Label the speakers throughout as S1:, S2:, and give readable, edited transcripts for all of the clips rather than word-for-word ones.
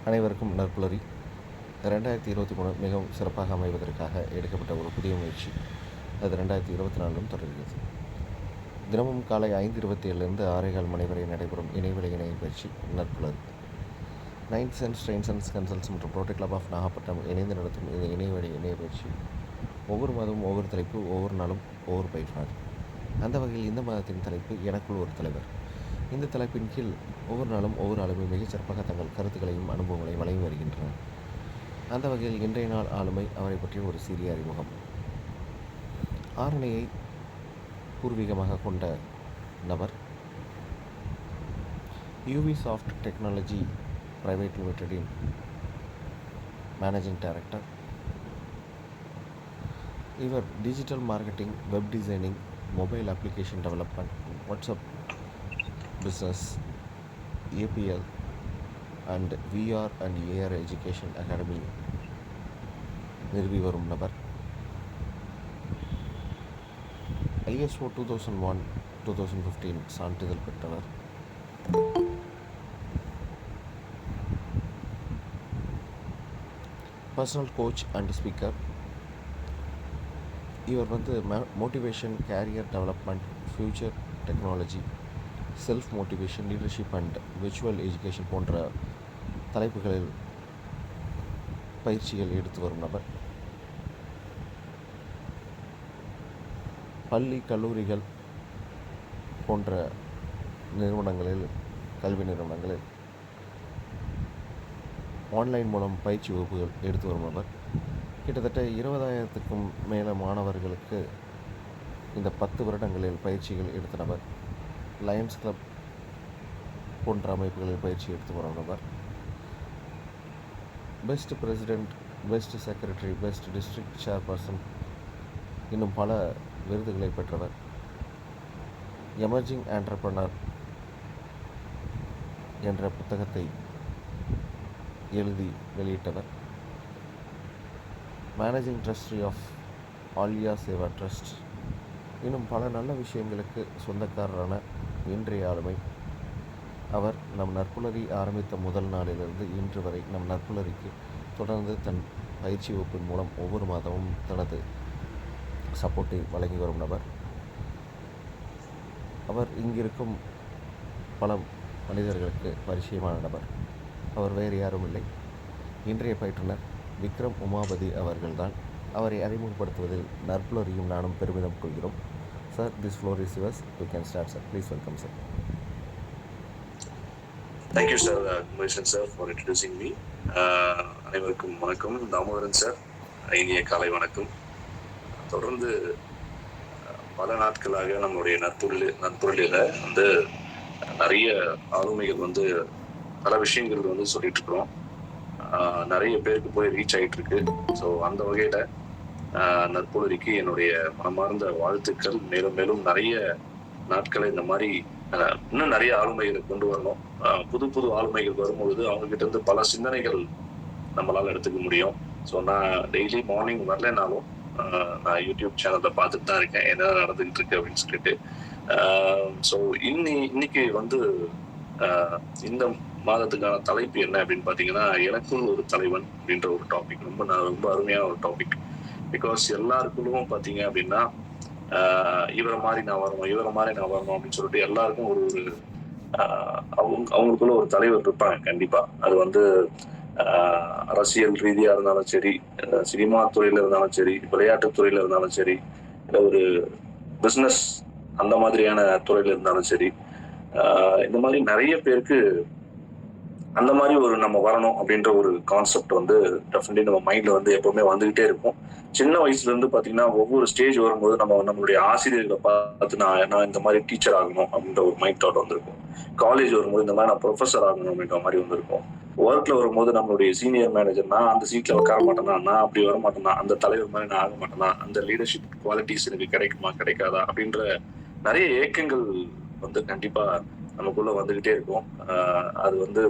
S1: அனைவருக்கும் நற்புலரி. 2023 மிகவும் சிறப்பாக அமைவதற்காக எடுக்கப்பட்ட ஒரு புதிய முயற்சி. அது 2024 தொடர்கிறது. தினமும் காலை 5:27 6:15 மணி வரை நடைபெறும் இணையவழி இணைய பயிற்சி நற்புலரி. 9th சென்ஸ் ட்ரெயின்ஸ் அண்ட் கன்சல்ட்ஸ் மற்றும் ரோட்டரி கிளப் ஆஃப் நாகப்பட்டினம் இணைந்து நடத்தும் இந்த இணையவழி இணைய பயிற்சி ஒவ்வொரு மாதமும் ஒவ்வொரு தலைப்பு, ஒவ்வொரு நாளும் ஒவ்வொரு பயிற்சினார். அந்த வகையில் இந்த மாதத்தின் தலைப்பு எனக்குள் ஒரு தலைவர். இந்த தலைப்பின் கீழ் ஒவ்வொரு நாளும் ஒவ்வொரு ஆளுமை மிகச்சிறப்பாக தங்கள் கருத்துக்களையும் அனுபவங்களையும் வழங்கி வருகின்றனர். அந்த வகையில் இன்றைய நாள் ஆளுமை அவரை பற்றிய ஒரு சிறிய அறிமுகம். ஆரணையை பூர்வீகமாக கொண்ட நபர். யூவி சாஃப்ட் டெக்னாலஜி பிரைவேட் லிமிடெடின் மேனேஜிங் டைரக்டர். இவர் digital marketing, web designing, mobile application development, WhatsApp business, APL and VR and AR education academy நிறுவி வரும் நபர். ISO 2001-2015 சான்றிதழ் பெற்றவர். Personal coach and speaker. இவர் motivation, career development, future technology, self motivation, leadership and virtual education போன்ற தலைப்புகளில் பயிற்சிகள் எடுத்து வரும் நபர். பள்ளி, கல்லூரிகள் போன்ற நிறுவனங்களில், கல்வி நிறுவனங்களில் ஆன்லைன் மூலம் பயிற்சி வகுப்புகள் எடுத்து வரும் நபர். கிட்டத்தட்ட 20,000க்கும் மேலே மாணவர்களுக்கு இந்த 10 வருடங்களில் பயிற்சிகள் எடுத்த நபர். லயன்ஸ் கிளப் போன்ற அமைப்புகளில் பயிற்சி எடுத்து வரும் நபர். Best president, best secretary, best district chairperson இன்னும் பல விருதுகளை பெற்றவர். எமர்ஜிங் ஆண்டர்பிரனர் என்ற புத்தகத்தை எழுதி வெளியிட்டவர். Managing trustee of Aliya Seva trust இன்னும் பல நல்ல விஷயங்களுக்கு சொந்தக்காரரான இன்றைய ஆளுமை அவர். நம் நற்புலரி ஆரம்பித்த முதல் நாளிலிருந்து இன்று வரை நம் நற்புலரிக்கு தொடர்ந்து தன் பயிற்சி வகுப்பின் மூலம் ஒவ்வொரு மாதமும் தனது சப்போர்ட்டை வழங்கி வரும் நபர். அவர் இங்கிருக்கும் பல மனிதர்களுக்கு பரிச்சயமான நபர். அவர் வேறு யாரும் இல்லை, இன்றைய பயிற்றுனர் விக்ரம் உமாபதி அவர்கள்தான். அவரை அறிமுகப்படுத்துவதில் நற்புலரியும் நானும் பெருமிதம் கொள்கிறோம். Sir, this floor is yours. You can start, sir. Please welcome, sir.
S2: Thank you, sir. Congratulations, sir, for introducing me. அனைவருக்கும் வணக்கம். தாமோதரன் சார், இனிய காலை வணக்கம். தொடர்ந்து பல நாட்களாக நம்மளுடைய நற்பொருளில் நிறைய ஆளுமைகள் பல விஷயங்கள் சொல்லிட்டு இருக்கிறோம். நிறைய பேருக்கு போய் ரீச் ஆகிட்டு இருக்கு. ஸோ அந்த வகையில் நற்பொருளிக்கு என்னுடைய மனமார்ந்த வாழ்த்துக்கள். மேலும் மேலும் நிறைய நாட்களை இந்த மாதிரி இன்னும் நிறைய ஆளுமைகளை கொண்டு வரணும். புது புது ஆளுமைகள் வரும்பொழுது அவங்ககிட்ட இருந்து பல சிந்தனைகள் நம்மளால் எடுத்துக்க முடியும். ஸோ நான் டெய்லி மார்னிங் வரலனாலும் நான் யூடியூப் சேனலில் பார்த்துட்டு தான் இருக்கேன் என்ன நடந்துகிட்டு இருக்கு அப்படின்னு சொல்லிட்டு. ஸோ இன்னைக்கு இந்த மாதத்துக்கான தலைப்பு என்ன அப்படின்னு பார்த்தீங்கன்னா, எனக்குள் ஒரு தலைவன் அப்படின்ற ஒரு டாபிக். ரொம்ப அருமையான ஒரு டாபிக். பிகாஸ் எல்லாருக்குள்ளும் பார்த்தீங்க அப்படின்னா இவரை மாதிரி நான் வரணும் அப்படின்னு சொல்லிட்டு எல்லாருக்கும் ஒரு அவங்களுக்குள்ள ஒரு தலைவர் இருப்பாங்க. கண்டிப்பா அது அரசியல் ரீதியா இருந்தாலும் சரி, சினிமா துறையில இருந்தாலும் சரி, விளையாட்டு துறையில இருந்தாலும் சரி, இல்லை ஒரு பிஸ்னஸ் அந்த மாதிரியான துறையில இருந்தாலும் சரி, இந்த மாதிரி நிறைய பேருக்கு அந்த மாதிரி ஒரு நம்ம வரணும் அப்படின்ற ஒரு கான்செப்ட் டெஃபினெட்லி நம்ம மைண்ட்ல எப்பவுமே வந்துகிட்டே இருக்கும். சின்ன வயசுல இருந்து பாத்தீங்கன்னா ஒவ்வொரு ஸ்டேஜ் வரும்போது நம்மளுடைய ஆசிரியர்களை பார்த்து நான் இந்த மாதிரி டீச்சர் ஆகணும் அப்படின்ற ஒரு மைண்ட் தாட் வந்திருக்கும். காலேஜ் வரும்போது இந்த மாதிரி நான் ப்ரொஃபஸர் ஆகணும் அப்படின்ற மாதிரி வந்திருக்கும். ஒர்க்ல வரும்போது நம்மளுடைய சீனியர் மேனேஜர், நான் அந்த சீட்ல உட்கார மாட்டேனா, நான் அப்படி வர மாட்டேனா, அந்த தலைவர் மாதிரி நான் ஆக மாட்டேனா, அந்த லீடர்ஷிப் குவாலிட்டிஸ் எனக்கு கிடைக்குமா கிடைக்காதா அப்படின்ற நிறைய ஏக்கங்கள் கண்டிப்பா நமக்குள்ள வந்துகிட்டே இருக்கும். அது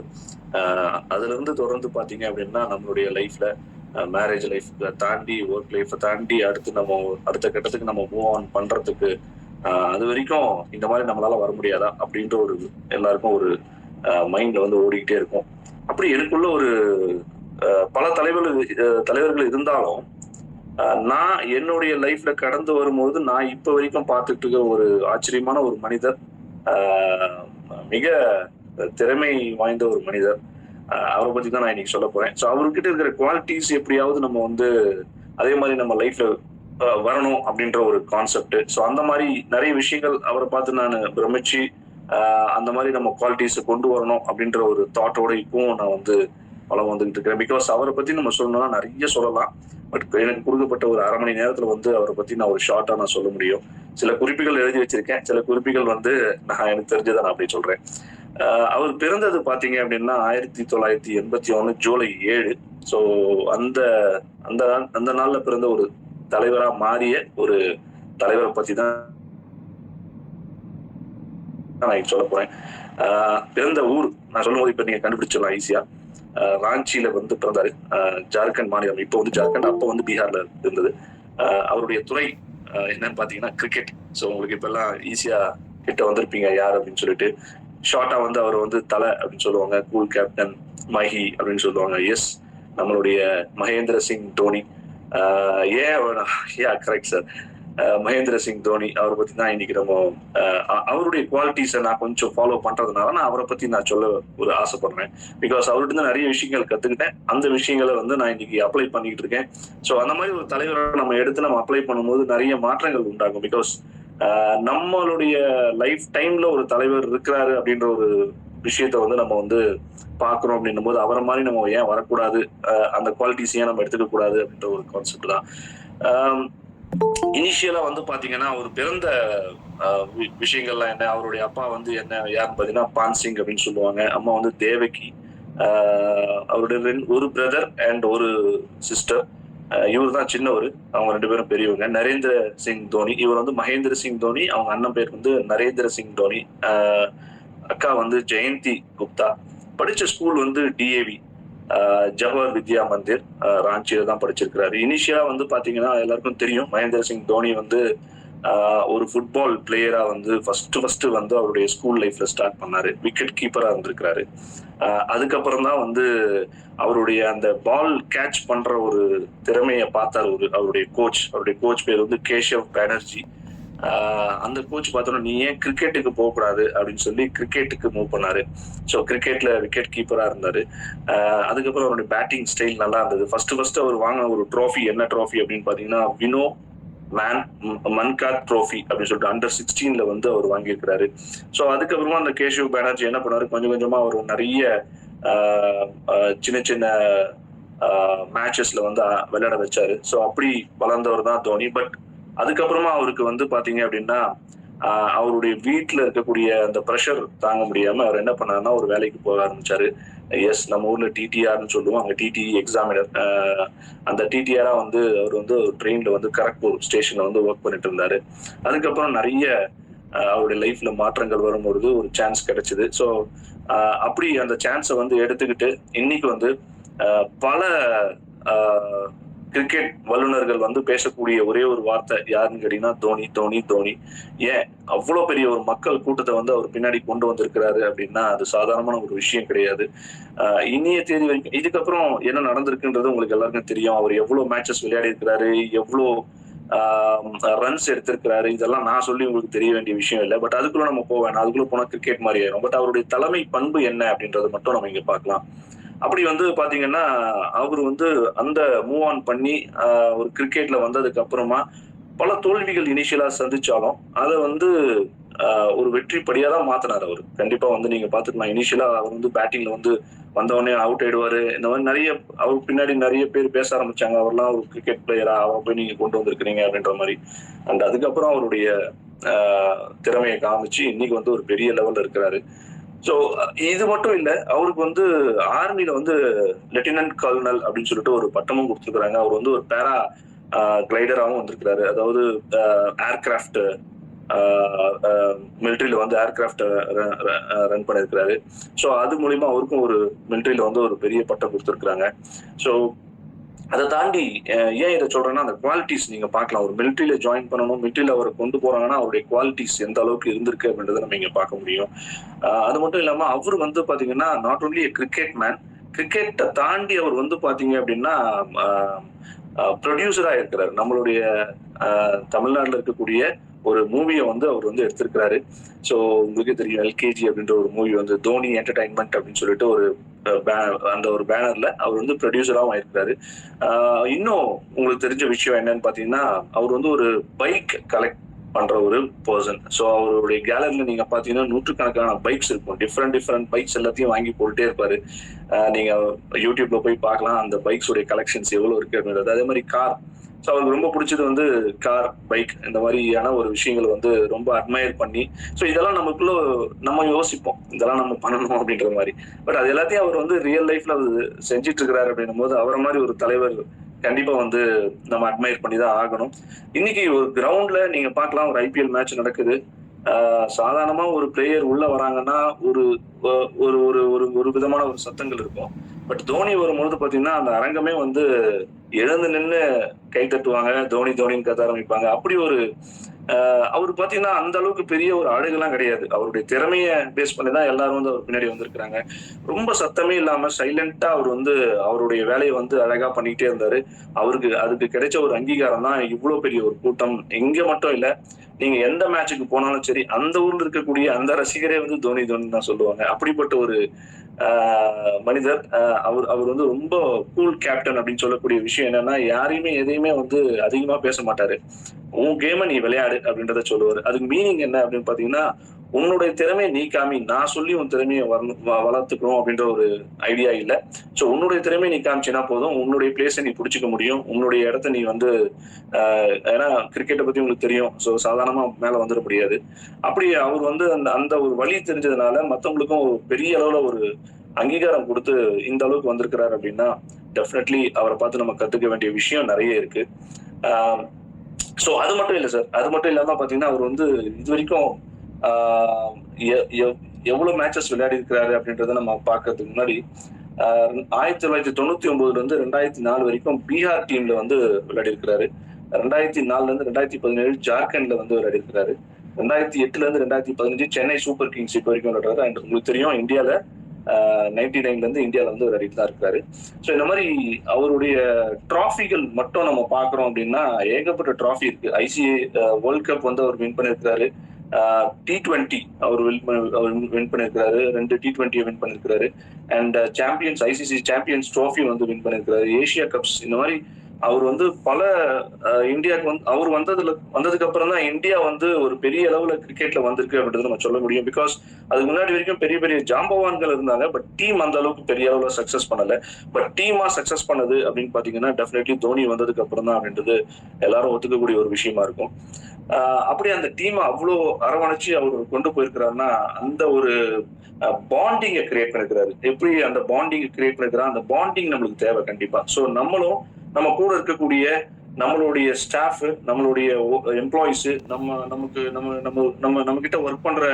S2: அதுல இருந்து தொடர்ந்து பாத்தீங்க அப்படின்னா நம்மளுடைய லைஃப்ல மேரேஜ் லைஃப் தாண்டி, ஒர்க் லைஃப் தாண்டி அடுத்த கட்டத்துக்கு நம்ம மூவ் ஆன் பண்றதுக்கு அது வரைக்கும் இந்த மாதிரி நம்மளால வர முடியாதா அப்படின்ற எல்லாருக்கும் ஒரு மைண்ட்ல ஓடிக்கிட்டே இருக்கும். அப்படி எனக்குள்ள ஒரு பல தலைவர்கள் இருந்தாலும் நான் என்னுடைய லைஃப்ல கடந்து வரும்போது நான் இப்ப வரைக்கும் பார்த்துட்டு இருக்க ஒரு ஆச்சரியமான ஒரு மனிதர், மிக திறமை வாய்ந்த ஒரு மனிதர். அவரை பத்தி தான் நான் இன்னைக்கு சொல்ல போறேன். ஸோ அவர்கிட்ட இருக்கிற குவாலிட்டிஸ் எப்படியாவது நம்ம வந்து அதே மாதிரி நம்ம லைஃப்ல வரணும் அப்படின்ற ஒரு கான்செப்ட். ஸோ அந்த மாதிரி நிறைய விஷயங்கள் அவரை பார்த்து நான் பிரமிச்சு அந்த மாதிரி நம்ம குவாலிட்டிஸை கொண்டு வரணும் அப்படின்ற ஒரு தாட்டோட இப்பவும் நான் வந்து வளம் வந்துகிட்டு இருக்கிறேன். பிகாஸ் அவரை பத்தி நம்ம சொல்லணும்னா நிறைய சொல்லலாம். பட் எனக்கு கொடுக்கப்பட்ட ஒரு 1/2 மணி நேரத்துல வந்து அவரை பத்தி நான் ஒரு ஷார்ட்டா நான் சொல்ல முடியும். சில குறிப்புகள் எழுதி வச்சிருக்கேன், சில குறிப்புகள் வந்து நான் எனக்கு தெரிஞ்சதை நான் அப்படி சொல்றேன். அவர் பிறந்தது பாத்தீங்க அப்படின்னா 1981 ஜூலை 7. ஸோ அந்த அந்த அந்த நாள்ல பிறந்த ஒரு தலைவரா மாறிய ஒரு தலைவரை பத்தி தான் நான் சொல்ல போறேன். பிறந்த ஊர் நான் சொல்லும்போது இப்ப நீங்க கண்டுபிடிச்சிடலாம் ஈஸியா. ராஞ்சியில வந்து பிறந்தாரு. ஜார்க்கண்ட் மாநிலம், இப்போ வந்து ஜார்க்கண்ட், அப்போ வந்து பீகார்ல இருந்தது. அவருடைய துறை என்னன்னு பாத்தீங்கன்னா கிரிக்கெட். ஸோ உங்களுக்கு இப்ப எல்லாம் ஈஸியா கிட்ட வந்திருப்பீங்க யார் அப்படின்னு சொல்லிட்டு. ஷார்ட்டா வந்து அவர் வந்து தலை அப்படின்னு சொல்லுவாங்க, கூல் கேப்டன் மஹி அப்படின்னு சொல்லுவாங்க. எஸ், நம்மளுடைய மகேந்திர சிங் தோனி. Correct sir, Mahendra Singh Dhoni. அவரை பத்தி தான் இன்னைக்கு நம்ம அவருடைய குவாலிட்டிஸை நான் கொஞ்சம் ஃபாலோ பண்றதுனால நான் அவரை பத்தி நான் சொல்ல ஒரு ஆசைப்படுறேன். பிகாஸ் அவர்கிட்ட இருந்து நிறைய விஷயங்கள் கத்துக்கிட்டேன். அந்த விஷயங்களை வந்து நான் இன்னைக்கு அப்ளை பண்ணிட்டு இருக்கேன். ஸோ அந்த மாதிரி ஒரு தலைவரை நம்ம எடுத்து நம்ம அப்ளை பண்ணும்போது நிறைய மாற்றங்கள் உண்டாகும். பிகாஸ் நம்மளுடைய லைஃப் டைம்ல ஒரு தலைவர் இருக்கிறாரு அப்படின்ற ஒரு விஷயத்த வந்து நம்ம வந்து பாக்குறோம் அப்படின்னும் போது அவரை மாதிரி நம்ம ஏன் வரக்கூடாது, அந்த குவாலிட்டிஸ் ஏன் நம்ம எடுத்துக்க கூடாது அப்படின்ற ஒரு கான்செப்ட் தான். இனிஷியலா வந்து பாத்தீங்கன்னா அவர் பிறந்த விஷயங்கள்லாம் என்ன, அவருடைய அப்பா வந்து என்ன யாருன்னு பாத்தீங்கன்னா பான் சிங் அப்படின்னு சொல்லுவாங்க, அம்மா வந்து தேவகி. அவருடைய ஒரு பிரதர் அண்ட் ஒரு சிஸ்டர். இவர் தான் சின்னவர், அவங்க 2 பேரும் பெரியவங்க. நரேந்திர சிங் தோனி, இவர் வந்து மகேந்திர சிங் தோனி, அவங்க அண்ணன் பேர் வந்து நரேந்திர சிங் தோனி. அக்கா வந்து ஜெயந்தி குப்தா. படிச்ச ஸ்கூல் வந்து டிஏவி, ஜவஹர் வித்யா மந்திர், ராஞ்சியில தான் படிச்சிருக்கிறாரு. இனிஷியலா வந்து பாத்தீங்கன்னா எல்லாருக்கும் தெரியும் மகேந்திர சிங் தோனி வந்து ஒரு ஃபுட்பால் பிளேயரா வந்து ஃபர்ஸ்ட் வந்து அவருடைய ஸ்கூல் லைஃப்ல ஸ்டார்ட் பண்ணாரு. விக்கெட் கீப்பரா இருந்திருக்கிறாரு. அதுக்கப்புறம் தான் வந்து அவருடைய அந்த பால் கேட்ச் பண்ற ஒரு திறமையை பார்த்தாரு அவருடைய கோச் பேர் வந்து கேஷவ் பானர்ஜி. அந்த கோச் பார்த்தோன்னா நீ ஏன் கிரிக்கெட்டுக்கு போகக்கூடாது அப்படின்னு சொல்லி கிரிக்கெட்டுக்கு மூவ் பண்ணாரு. ஸோ கிரிக்கெட்ல விக்கெட் கீப்பரா இருந்தாரு. அதுக்கப்புறம் அவருடைய பேட்டிங் ஸ்டைல் நல்லா இருந்தது. ஃபர்ஸ்ட் அவர் வாங்கின ஒரு ட்ராஃபி, என்ன ட்ராஃபி அப்படின்னு பாத்தீங்கன்னா வினோ மன்காட் ட்ரோஃபி அப்படின்னு சொல்லிட்டு அண்டர் 16ல வந்து அவர் வாங்கியிருக்கிறாரு. ஸோ அதுக்கப்புறமா அந்த கேஷவ் பானர்ஜி என்ன பண்ணாரு, கொஞ்சம் கொஞ்சமா அவர் நிறைய சின்ன மேட்சஸ்ல வந்து விளையாட வச்சாரு. ஸோ அப்படி வளர்ந்தவர் தான் தோனி. பட் அதுக்கப்புறமா அவருக்கு வந்து பாத்தீங்க அப்படின்னா அவருடைய வீட்டுல இருக்கக்கூடிய அந்த ப்ரெஷர் தாங்க முடியாம அவர் என்ன பண்ணாருன்னா ஒரு வேலைக்கு போக ஆரம்பிச்சாரு. எஸ், நம்ம ஊர்ல டிடிஆர்னு சொல்லுவோம், அங்க டிடிஇ எக்ஸாமினர். அந்த டிடிஆரா வந்து அவர் வந்து ட்ரெயின்ல வந்து கரக்பூர் ஸ்டேஷன்ல வந்து ஒர்க் பண்ணிட்டு இருந்தாரு. அதுக்கப்புறம் நிறைய அவருடைய லைஃப்ல மாற்றங்கள் வரும்பொழுது ஒரு சான்ஸ் கிடைச்சது. ஸோ அப்படி அந்த சான்ஸை வந்து எடுத்துக்கிட்டு இன்னைக்கு வந்து பல கிரிக்கெட் வல்லுநர்கள் வந்து பேசக்கூடிய ஒரே ஒரு வார்த்தை யாருன்னு கேட்டீங்கன்னா தோனி தோனி தோனி. ஏன் அவ்வளவு பெரிய ஒரு மக்கள் கூட்டத்தை வந்து அவர் பின்னாடி கொண்டு வந்திருக்கிறாரு அப்படின்னா அது சாதாரணமான ஒரு விஷயம் கிடையாது. இனிய தேதி வரைக்கும் இதுக்கப்புறம் என்ன நடந்திருக்குன்றது உங்களுக்கு எல்லாருக்கும் தெரியும். அவர் எவ்வளவு மேட்சஸ் விளையாடி இருக்கிறாரு, எவ்வளவு ரன்ஸ் எடுத்திருக்கிறாரு, இதெல்லாம் நான் சொல்லி உங்களுக்கு தெரிய வேண்டிய விஷயம் இல்லை. பட் அதுக்குள்ள நம்ம போவேன், அதுக்குள்ள போனா கிரிக்கெட் மாதிரி ஆயிரும். பட் அவருடைய தலைமை பண்பு என்ன அப்படின்றத மட்டும் நம்ம இங்க பார்க்கலாம். அப்படி வந்து பாத்தீங்கன்னா அவர் வந்து அந்த மூவ் ஆன் பண்ணி ஒரு கிரிக்கெட்ல வந்ததுக்கு அப்புறமா பல தோல்விகள் இனிஷியலா சந்திச்சாலும் அதை வந்து ஒரு வெற்றி படியா தான் மாத்தினார் அவர். கண்டிப்பா வந்து நீங்க பாத்துக்கலாம், இனிஷியலா அவர் வந்து பேட்டிங்ல வந்து வந்தவொடனே அவுட் ஆயிடுவாரு. இந்த மாதிரி நிறைய அவர் பின்னாடி நிறைய பேர் பேச ஆரம்பிச்சாங்க, அவர்லாம் ஒரு கிரிக்கெட் பிளேயரா, அவரை போய் நீங்க கொண்டு வந்திருக்கிறீங்க அப்படின்ற மாதிரி. அண்ட் அதுக்கப்புறம் அவருடைய திறமையை காமிச்சு இன்னைக்கு வந்து ஒரு பெரிய லெவல்ல இருக்கிறாரு. ஸோ இது மட்டும் இல்ல, அவருக்கு வந்து ஆர்மில வந்து லெப்டினன்ட் கர்னல் அப்படின்னு சொல்லிட்டு ஒரு பட்டமும் கொடுத்துருக்காங்க. அவர் வந்து ஒரு பேரா கிளைடராகவும் வந்திருக்கிறாரு. அதாவது ஏர்கிராஃப்ட் மிலிட்ரியில வந்து ஏர்கிராஃப்ட் ரன் பண்ணிருக்கிறாரு. ஸோ அது மூலியமா அவருக்கும் ஒரு மிலிட்ரியில வந்து ஒரு பெரிய பட்டம் கொடுத்துருக்காங்க. ஸோ அதை தாண்டி ஏன் இதை சொல்றேன்னா அந்த குவாலிட்டிஸ் நீங்க பார்க்கலாம். ஒரு மிலிட்ரியில ஜாயின் பண்ணணும், மிலிட்ரியில அவரை கொண்டு போறாங்கன்னா அவருடைய குவாலிட்டிஸ் எந்த அளவுக்கு இருந்திருக்கு அப்படின்றத நம்ம இங்க பார்க்க முடியும். அது மட்டும் இல்லாம அவர் வந்து பாத்தீங்கன்னா நாட் ஓன்லி கிரிக்கெட் மேன், கிரிக்கெட்டை தாண்டி அவர் வந்து பாத்தீங்க அப்படின்னா ப்ரொடியூசரா இருக்கிறார். நம்மளுடைய தமிழ்நாட்டில் இருக்கக்கூடிய ஒரு மூவியை வந்து அவர் வந்து எடுத்திருக்கிறாரு. ஸோ உங்களுக்கு தெரியும் எல்கேஜி அப்படின்ற ஒரு மூவி வந்து தோனி என்டர்டைன்மெண்ட் அப்படின்னு சொல்லிட்டு ஒரு அந்த ஒரு பேனர்ல அவர் வந்து ப்ரொடியூசராகவும் இருக்கிறாரு. இன்னும் உங்களுக்கு தெரிஞ்ச விஷயம் என்னன்னு பாத்தீங்கன்னா அவர் வந்து ஒரு பைக் கலெக்ட் பண்ற ஒரு பர்சன். ஸோ அவருடைய கேலரியில நீங்க பாத்தீங்கன்னா நூற்றுக்கணக்கான பைக்ஸ் இருக்கும். டிஃப்ரெண்ட் பைக்ஸ் எல்லாத்தையும் வாங்கி போட்டுட்டே இருப்பாரு. நீங்க யூடியூப்ல போய் பார்க்கலாம் அந்த பைக்ஸ் உடைய கலெக்ஷன்ஸ் எவ்வளவு இருக்கு அப்படின்றது. அதே மாதிரி கார். ஸோ அவருக்கு ரொம்ப பிடிச்சது வந்து கார், பைக் இந்த மாதிரியான ஒரு விஷயங்கள் வந்து ரொம்ப அட்மையர் பண்ணி, ஸோ இதெல்லாம் நமக்குள்ள நம்ம யோசிப்போம் இதெல்லாம் நம்ம பண்ணணும் அப்படின்ற மாதிரி. பட் அது எல்லாத்தையும் அவர் வந்து ரியல் லைஃப்ல செஞ்சிட்டு இருக்கிறாரு அப்படின்னும் போது அவரை மாதிரி ஒரு தலைவர் கண்டிப்பா வந்து நம்ம அட்மையர் பண்ணி தான் ஆகணும். இன்னைக்கு ஒரு கிரவுண்ட்ல நீங்க பார்க்கலாம், ஒரு ஐபிஎல் மேட்ச் நடக்குது. சாதாரணமா ஒரு பிளேயர் உள்ள வராங்கன்னா ஒரு ஒரு ஒரு ஒரு ஒரு விதமான ஒரு சத்தங்கள் இருக்கும். பட் தோனி வரும்பொழுது பாத்தீங்கன்னா அந்த அரங்கமே வந்து எழுந்து நின்று கை தட்டுவாங்க, தோனி தோனின்னு கத்த ஆரம்பிப்பாங்க. அப்படி ஒரு அவர் பாத்தீங்கன்னா அந்த அளவுக்கு பெரிய ஒரு ஆளுகெல்லாம் கிடையாது. அவருடைய திறமைய பேஸ் பண்ணி தான் எல்லாரும் வந்து அவர் பின்னாடி வந்திருக்கிறாங்க. ரொம்ப சத்தமே இல்லாம சைலண்டா அவர் வந்து அவருடைய வேலையை வந்து அழகா பண்ணிக்கிட்டே இருந்தாரு. அவருக்கு அதுக்கு கிடைச்ச ஒரு அங்கீகாரம் தான் இவ்வளவு பெரிய ஒரு கூட்டம். இங்க மட்டும் இல்ல, நீங்க எந்த மேட்சுக்கு போனாலும் சரி அந்த ஊர்ல இருக்கக்கூடிய அந்த ரசிகரே வந்து தோனி தோனி தான் சொல்லுவாங்க. அப்படிப்பட்ட ஒரு மனிதர். அவர் அவர் வந்து ரொம்ப கூல் கேப்டன் அப்படின்னு சொல்லக்கூடிய விஷயம் என்னன்னா, யாரையுமே எதையுமே வந்து அதிகமா பேச மாட்டாரு. உன் கேம நீ விளையாடு அப்படின்றத சொல்லுவாரு. அதுக்கு மீனிங் என்ன அப்படின்னு பாத்தீங்கன்னா, உன்னுடைய திறமையை நீ காமி, நான் சொல்லி உன் திறமையை வளர்த்துக்கணும் அப்படின்ற ஒரு ஐடியா இல்ல. சோ உன்னுடைய திறமையை நீ காமிச்சினா போதும், உன்னுடைய பிளேஸை நீ பிடிச்சிக்க முடியும், உன்னுடைய இடத்த நீ வந்து ஏன்னா கிரிக்கெட்டை பத்தி உங்களுக்கு தெரியும். சோ சாதாரணமா மேல வந்துட முடியாது. அப்படி அவர் வந்து அந்த அந்த ஒரு வழி தெரிஞ்சதுனால மத்தவங்களுக்கும் ஒரு பெரிய அளவுல ஒரு அங்கீகாரம் கொடுத்து இந்த அளவுக்கு வந்திருக்கிறாரு அப்படின்னா டெஃபினெட்லி அவரை பார்த்து நம்ம கத்துக்க வேண்டிய விஷயம் நிறைய இருக்கு. சோ அது மட்டும் இல்ல சார், அது மட்டும் இல்லாம பாத்தீங்கன்னா அவர் வந்து இது வரைக்கும் எவ்வளவு மேட்சஸ் விளையாடி இருக்கிறாரு அப்படின்றத நம்ம பாக்குறதுக்கு முன்னாடி 1999 இருந்து 2004 வரைக்கும் பீகார் டீம்ல வந்து விளையாடி இருக்கிறாரு. 2004 இருந்து 2017 ஜார்க்கண்ட்ல வந்து விளையாடி இருக்கிறாரு. 2008 இருந்து 2015 சென்னை சூப்பர் கிங்ஸ் இப்போ வரைக்கும் விளையாடுறாரு. அண்ட் உங்களுக்கு தெரியும் இந்தியால 99 இருந்து இந்தியால வந்து விளையாடிட்டு தான் இருக்காரு. ஸோ இந்த மாதிரி அவருடைய டிராஃபிகள் மட்டும் நம்ம பாக்குறோம் அப்படின்னா ஏகப்பட்ட டிராஃபி இருக்கு. ஐசிஐ வேர்ல்ட் கப் வந்து அவர் வின் பண்ணிருக்காரு. T20 அவர் வின் பண்ணிருக்காரு. 2 T20 வின் பண்ணிருக்காரு. And champions ICC champions trophy வந்து வின் பண்ணிருக்காரு. ஏசியா கப்ஸ் இந்த மாதிரி அவர் வந்து பல இந்தியாவுக்கு வந்து அவர் வந்ததுக்கு அப்புறம் தான் இந்தியா வந்து ஒரு பெரிய அளவுல கிரிக்கெட்ல வந்திருக்கு அப்படின்றது நம்ம சொல்ல முடியும். பிகாஸ் அதுக்கு முன்னாடி வரைக்கும் பெரிய பெரிய ஜாம்பவான்கள் இருந்தாங்க. பட் டீம் அந்த அளவுக்கு பெரிய அளவுல சக்சஸ் பண்ணல. பட் டீமா சக்சஸ் பண்ணது அப்படின்னு பாத்தீங்கன்னா டெஃபினெட்லி தோனி வந்ததுக்கு அப்புறம் தான் அப்படின்றது எல்லாரும் ஒத்துக்கக்கூடிய ஒரு விஷயமா இருக்கும். அப்படி அந்த டீம் அவ்வளோ அரவணைச்சு அவர் கொண்டு போயிருக்கிறாருன்னா அந்த ஒரு பாண்டிங்கை கிரியேட் பண்ணிருக்கிறாரு. எப்படி அந்த பாண்டிங்கை கிரியேட் பண்ணிருக்கிறா, அந்த பாண்டிங் நம்மளுக்கு தேவை கண்டிப்பா. ஸோ நம்மளும் நம்ம கூட இருக்கக்கூடிய நம்மளுடைய ஸ்டாஃப், நம்மளுடைய எம்ப்ளாயிஸ், நம்ம கிட்ட ஒர்க் பண்ற